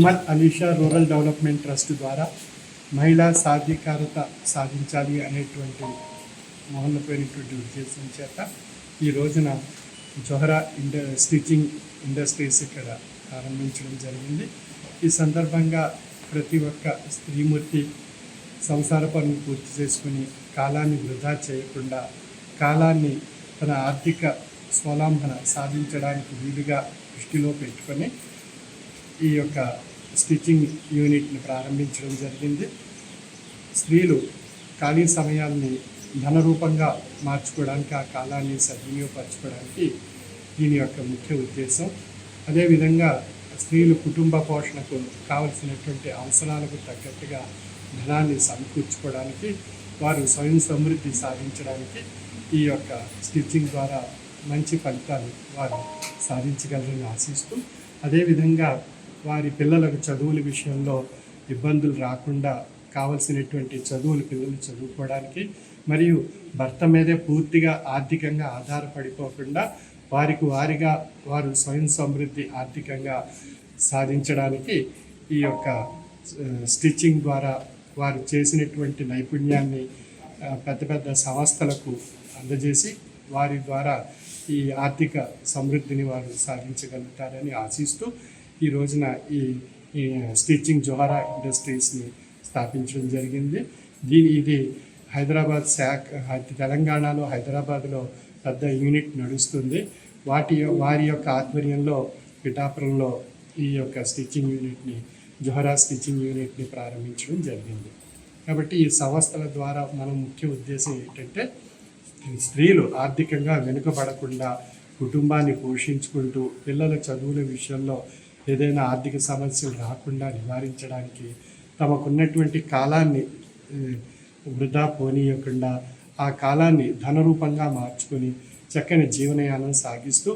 Umar Alisha rural development trust ద్వారా మహిళా సాధికారత సాధించాలి అనేటువంటి మహోన్నతమైనటువంటి ఉద్దేశం చేత ఈ రోజున జొహరా స్టిచ్చింగ్ ఇండస్ట్రీస్ ఇక్కడ ప్రారంభించడం జరిగింది. ఈ సందర్భంగా ప్రతి ఒక్క స్త్రీమూర్తి సంసార పనులు పూర్తి చేసుకుని కాలాన్ని వృధా చేయకుండా కాలాన్ని తన ఆర్థిక స్వలంబన సాధించడానికి వీలుగా దృష్టిలో పెట్టుకొని ఈ యొక్క స్టిచ్చింగ్ యూనిట్ని ప్రారంభించడం జరిగింది. స్త్రీలు ఖాళీ సమయాన్ని ధనరూపంగా మార్చుకోవడానికి, ఆ కాలాన్ని సద్వినియోగపరచుకోవడానికి దీని యొక్క ముఖ్య ఉద్దేశం. అదేవిధంగా స్త్రీలు కుటుంబ పోషణకు కావలసినటువంటి అవసరాలకు తగ్గట్టుగా ధనాన్ని సమకూర్చుకోవడానికి, వారు స్వయం సమృద్ధి సాధించడానికి ఈ యొక్క స్టిచ్చింగ్ ద్వారా మంచి ఫలితాలు వారు సాధించగలరని ఆశిస్తూ, అదేవిధంగా వారి పిల్లలకు చదువుల విషయంలో ఇబ్బందులు రాకుండా కావలసినటువంటి చదువులు పిల్లలు చదువుకోవడానికి, మరియు భర్త మీదే పూర్తిగా ఆర్థికంగా ఆధారపడిపోకుండా వారిగా వారు స్వయం సమృద్ధి ఆర్థికంగా సాధించడానికి ఈ యొక్క స్టిచ్చింగ్ ద్వారా వారు చేసినటువంటి నైపుణ్యాన్ని పెద్ద పెద్ద సంస్థలకు అందజేసి వారి ద్వారా ఈ ఆర్థిక సమృద్ధిని వారు సాధించగలుగుతారని ఆశిస్తూ ఈ రోజున ఈ స్టిచ్చింగ్ జొహరా ఇండస్ట్రీస్ని స్థాపించడం జరిగింది. ఇది హైదరాబాద్ తెలంగాణలో హైదరాబాద్లో పెద్ద యూనిట్ నడుస్తుంది. వారి యొక్క ఆధ్వర్యంలో పిఠాపురంలో ఈ యొక్క స్టిచ్చింగ్ యూనిట్ని జొహరా స్టిచ్చింగ్ యూనిట్ని ప్రారంభించడం జరిగింది. కాబట్టి ఈ సంస్థల ద్వారా మన ముఖ్య ఉద్దేశం ఏంటంటే స్త్రీలు ఆర్థికంగా వెనుకబడకుండా కుటుంబాన్ని పోషించుకుంటూ పిల్లల చదువుల విషయంలో ఏదైనా ఆర్థిక సమస్యలు రాకుండా నివారించడానికి, తమకున్నటువంటి కాలాన్ని వృధా పోనీయకుండా ఆ కాలాన్ని ధనరూపంగా మార్చుకొని చక్కని జీవనయానం సాగిస్తూ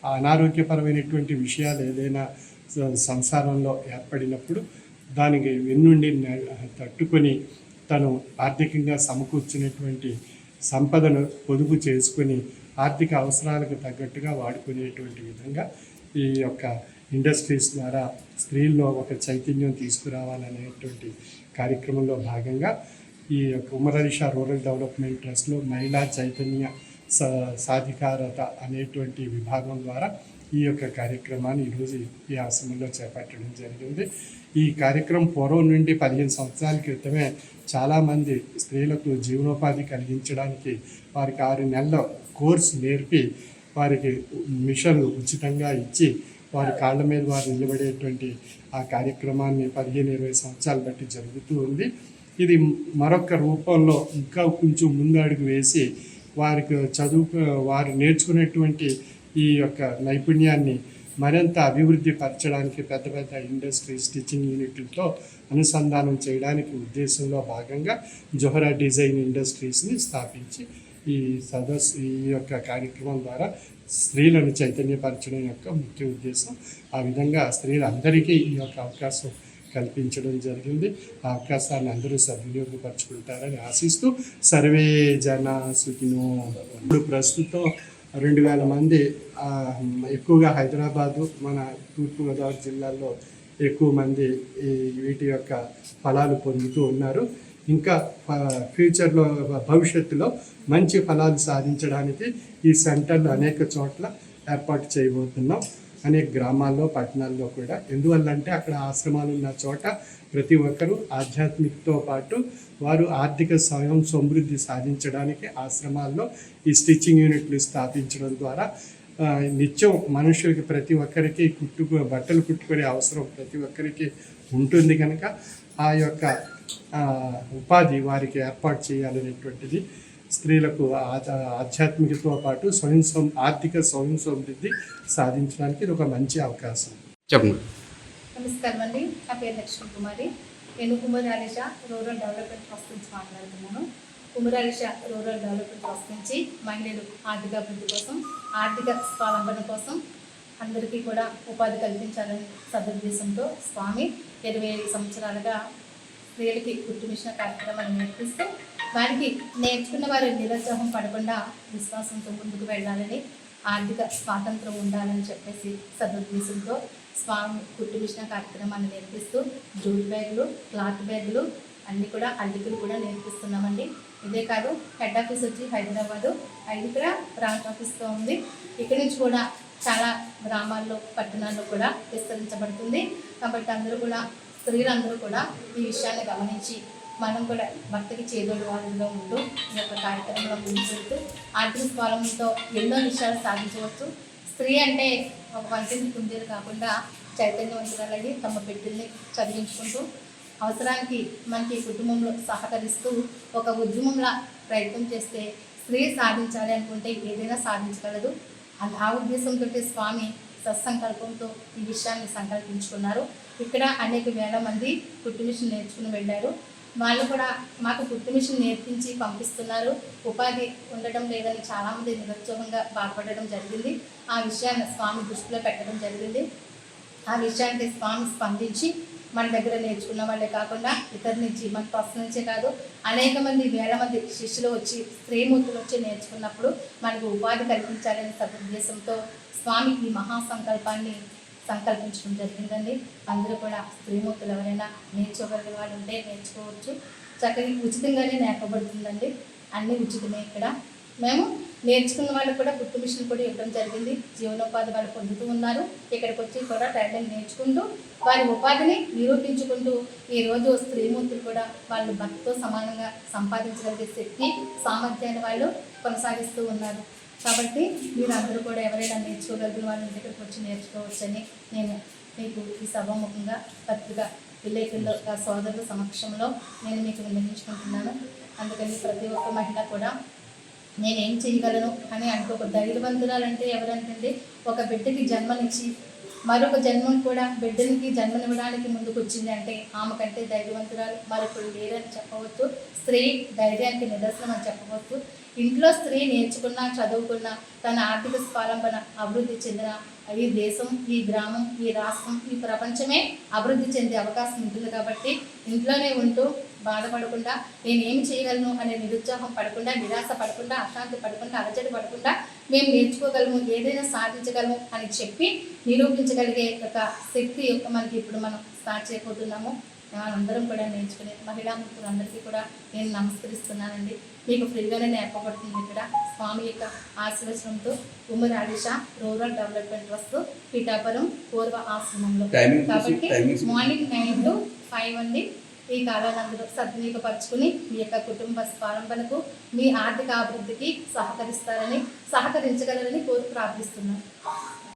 ఆ అనారోగ్యపరమైనటువంటి విషయాలు ఏదైనా సంసారంలో ఏర్పడినప్పుడు దానికి వెన్నుండి తట్టుకొని తను ఆర్థికంగా సమకూర్చినటువంటి సంపదను పొదుపు చేసుకొని ఆర్థిక అవసరాలకు తగ్గట్టుగా వాడుకునేటువంటి విధంగా ఈ యొక్క ఇండస్ట్రీస్ ద్వారా స్త్రీల్లో ఒక చైతన్యం తీసుకురావాలనేటువంటి కార్యక్రమంలో భాగంగా ఈ యొక్క ఉమర్ అలీషా రూరల్ డెవలప్మెంట్ ట్రస్ట్లో మహిళా చైతన్య సాధికారత అనేటువంటి విభాగం ద్వారా ఈ యొక్క కార్యక్రమాన్ని ఈరోజు ఈ ఆశ్రమంలో చేపట్టడం జరిగింది. ఈ కార్యక్రమం పూర్వం నుండి 15 సంవత్సరాల క్రితమే చాలామంది స్త్రీలకు జీవనోపాధి కలిగించడానికి వారికి 6 నెలల కోర్సు నేర్పి వారికి మిషన్లు ఉచితంగా ఇచ్చి వారి కాళ్ళ మీద వారు నిలబడేటువంటి ఆ కార్యక్రమాన్ని 15-20 సంవత్సరాలు బట్టి జరుగుతూ ఉంది. ఇది మరొక రూపంలో ఇంకా కొంచెం ముందు అడుగు వేసి వారు నేర్చుకునేటువంటి ఈ యొక్క నైపుణ్యాన్ని మరింత అభివృద్ధి పరచడానికి పెద్ద పెద్ద ఇండస్ట్రీ స్టిచ్చింగ్ యూనిట్లతో అనుసంధానం చేయడానికి ఉద్దేశంలో భాగంగా జొహరా డిజైన్ ఇండస్ట్రీస్ని స్థాపించి ఈ యొక్క కార్యక్రమం ద్వారా స్త్రీలను చైతన్యపరచడం యొక్క ముఖ్య ఉద్దేశం. ఆ విధంగా స్త్రీలందరికీ ఈ యొక్క అవకాశం కల్పించడం జరిగింది. ఆ అవకాశాన్ని అందరూ సద్వినియోగపరచుకుంటారని ఆశిస్తూ సర్వే జన సుఖినో. ఇప్పుడు ప్రస్తుతం 2000 మంది ఎక్కువగా హైదరాబాదు, మన తూర్పుగోదావరి జిల్లాల్లో ఎక్కువ మంది వీటి యొక్క ఫలాలు పొందుతూ ఉన్నారు. ఇంకా ఫ్యూచర్లో భవిష్యత్తులో మంచి ఫలాలు సాధించడానికి ఈ సెంటర్లు అనేక చోట్ల ఏర్పాటు చేయబోతున్నాం. అనేక గ్రామాల్లో, పట్టణాల్లో కూడా. ఎందువల్లంటే అక్కడ ఆశ్రమాలు ఉన్న చోట ప్రతి ఒక్కరూ ఆధ్యాత్మికతో పాటు వారు ఆర్థిక స్వయం సమృద్ధి సాధించడానికి ఆశ్రమాల్లో ఈ స్టిచ్చింగ్ యూనిట్లు స్థాపించడం ద్వారా నిత్యం మనుషులకి ప్రతి ఒక్కరికి బట్టలు కుట్టుకునే అవసరం ప్రతి ఒక్కరికి ఉంటుంది కనుక ఆ యొక్క ఉపాధి వారికి ఏర్పాటు చేయాలనేటువంటిది స్త్రీలకు ఆధ్యాత్మికతో పాటు ఆర్థిక స్వయం సమృద్ధి సాధించడానికి ఇది ఒక మంచి అవకాశం. చెప్పండి. నమస్కారం అండి, నా పేరు లక్ష్మీ కుమారి. నేను Umar Alisha rural development trust నుంచి మాట్లాడుతున్నాను. Umar Alisha rural development trust నుంచి మహిళలు ఆర్థికాభివృద్ధి కోసం, ఆర్థిక స్వావలంబన కోసం అందరికీ కూడా ఉపాధి కల్పించాలని సదుద్దేశంతో స్వామి 25 సంవత్సరాలుగా స్త్రీలకి కుట్టు మిషన్ కార్యక్రమాన్ని నేర్పిస్తూ వారికి నేర్చుకున్న వారు నిరుత్సాహం పడకుండా విశ్వాసంతో ముందుకు వెళ్ళాలని, ఆర్థిక స్వాతంత్రం ఉండాలని చెప్పేసి సదుద్దేశంతో స్వామి కుట్టు మిషన్ కార్యక్రమాన్ని నేర్పిస్తూ జూట్ బ్యాగులు, క్లాత్ బ్యాగులు అన్నీ కూడా అల్లికలు కూడా నేర్పిస్తున్నామండి. ఇదే కాదు, హెడ్ ఆఫీస్ వచ్చి హైదరాబాదు, ఇక్కడ బ్రాంచ్ ఆఫీస్తో ఉంది. ఇక్కడి నుంచి కూడా చాలా గ్రామాల్లో, పట్టణాల్లో కూడా విస్తరించబడుతుంది. కాబట్టి అందరూ కూడా, స్త్రీలందరూ కూడా ఈ విషయాన్ని గమనించి మనం కూడా భక్తికి చేదోడు వాదులుగా ఉంటూ ఈ యొక్క కార్యక్రమంలో ముందుకెళ్తూ ఆర్థిక స్వావలంబనతో ఎన్నో విషయాలు సాధించవచ్చు. స్త్రీ అంటే ఒక వంటిని కుందేలు కాకుండా చైతన్యవంతురాలయ్యి తమ బిడ్డల్ని చదివించుకుంటూ అవసరానికి మనకి కుటుంబంలో సహకరిస్తూ ఒక ఉద్యమంలా ప్రయత్నం చేస్తే స్త్రీ సాధించాలి అనుకుంటే ఏదైనా సాధించగలదు. ఆ ఉద్దేశంతో స్వామి సత్సంకల్పంతో ఈ విషయాన్ని సంకల్పించుకున్నారు. ఇక్కడ అనేక వేల మంది కుట్టు మిషన్ నేర్చుకుని వెళ్ళారు. వాళ్ళు కూడా మాకు కుట్టు మిషన్ నేర్పించి పంపిస్తున్నారు, ఉపాధి ఉండటం లేదని చాలామంది నిరుద్యోగంగా బాధపడడం జరిగింది. ఆ విషయాన్ని స్వామి దృష్టిలో పెట్టడం జరిగింది. ఆ విషయానికి స్వామి స్పందించి మన దగ్గర నేర్చుకున్న వాళ్ళే కాకుండా ఇతర నుంచి, మన ట్రస్ట్ నుంచే కాదు, అనేక మంది, వేల మంది శిష్యులు వచ్చి, స్త్రీమూర్తులు వచ్చి నేర్చుకున్నప్పుడు మనకు ఉపాధి కల్పించాలనే సదుద్దేశంతో స్వామి ఈ మహాసంకల్పాన్ని సంకల్పించడం జరిగిందండి. అందరూ కూడా స్త్రీమూర్తులు ఎవరైనా నేర్చుకోగలిగిన వాళ్ళు ఉంటే నేర్చుకోవచ్చు. చక్కగా ఉచితంగానే నేర్పబడుతుందండి. అన్నీ ఉచితమే. ఇక్కడ మేము నేర్చుకున్న వాళ్ళకు కూడా కుట్టు మిషన్ కూడా ఇవ్వడం జరిగింది. జీవనోపాధి వాళ్ళు పొందుతూ ఉన్నారు. ఇక్కడికి వచ్చి కూడా ట్రైనింగ్ నేర్చుకుంటూ వారి ఉపాధిని నిరూపించుకుంటూ ఈరోజు స్త్రీమూర్తులు కూడా వాళ్ళు భర్తతో సమానంగా సంపాదించగలిగే శక్తి, సామర్థ్యాన్ని వాళ్ళు కొనసాగిస్తూ ఉన్నారు. కాబట్టి మీరందరూ కూడా ఎవరైనా నేర్చుకోగలిగిన వాళ్ళ దగ్గరికి వచ్చి నేర్చుకోవచ్చని నేను మీకు ఈ సభాముఖంగా పత్రిక విలేకరుల సోదరుల సమక్షంలో నేను మీకు విన్నవించుకుంటున్నాను. అందుకని ప్రతి ఒక్క మహిళ కూడా నేనేం చేయగలను అని అనుకోక ధైర్యవంతురాలంటే ఎవరంటే ఒక బిడ్డకి జన్మనిచ్చి మరొక జన్మను కూడా బిడ్డనికి జన్మనివ్వడానికి ముందుకు వచ్చింది అంటే ఆమె కంటే ధైర్యవంతురాలు మరొకరు లేరని చెప్పవచ్చు. స్త్రీ ధైర్యానికి నిదర్శనం అని చెప్పవచ్చు. ఇంట్లో స్త్రీ నేర్చుకున్నా, చదువుకున్నా తన ఆర్థిక స్వావలంబన అభివృద్ధి చెందిన ఈ దేశం, ఈ గ్రామం, ఈ రాష్ట్రం, ఈ ప్రపంచమే అభివృద్ధి చెందే అవకాశం ఉంటుంది. కాబట్టి ఇంట్లోనే ఉంటూ బాధపడకుండా, నేనేమి చేయగలను అనే నిరుత్సాహం పడకుండా, నిరాశ పడకుండా, అశాంతి పడకుండా, అలజడి పడకుండా మేము నేర్చుకోగలము, ఏదైనా సాధించగలము అని చెప్పి నిరూపించగలిగే ఒక శక్తి మనకి ఇప్పుడు మనం స్టార్ట్ చేయబోతున్నాము. అందరం కూడా నేర్చుకునే మహిళా మిత్రులందరికీ కూడా నేను నమస్కరిస్తున్నానండి. మీకు ఫ్రీగానే నేర్పబడుతుంది. ఇక్కడ స్వామి యొక్క ఆశీర్వచనంతో ఉమ్మడి ఆడిషా రూరల్ డెవలప్మెంట్ ట్రస్ట్ పిఠాపురం పూర్వ ఆశ్రమంలో. కాబట్టి మార్నింగ్ 9 to 5 అండి. ఈ కాలాన్ని అందరూ సద్వినియోగపరచుకుని మీ యొక్క కుటుంబ స్వావలంబనకు, మీ ఆర్థిక అభివృద్ధికి సహకరించగలరని కోరి ప్రార్థిస్తున్నాను.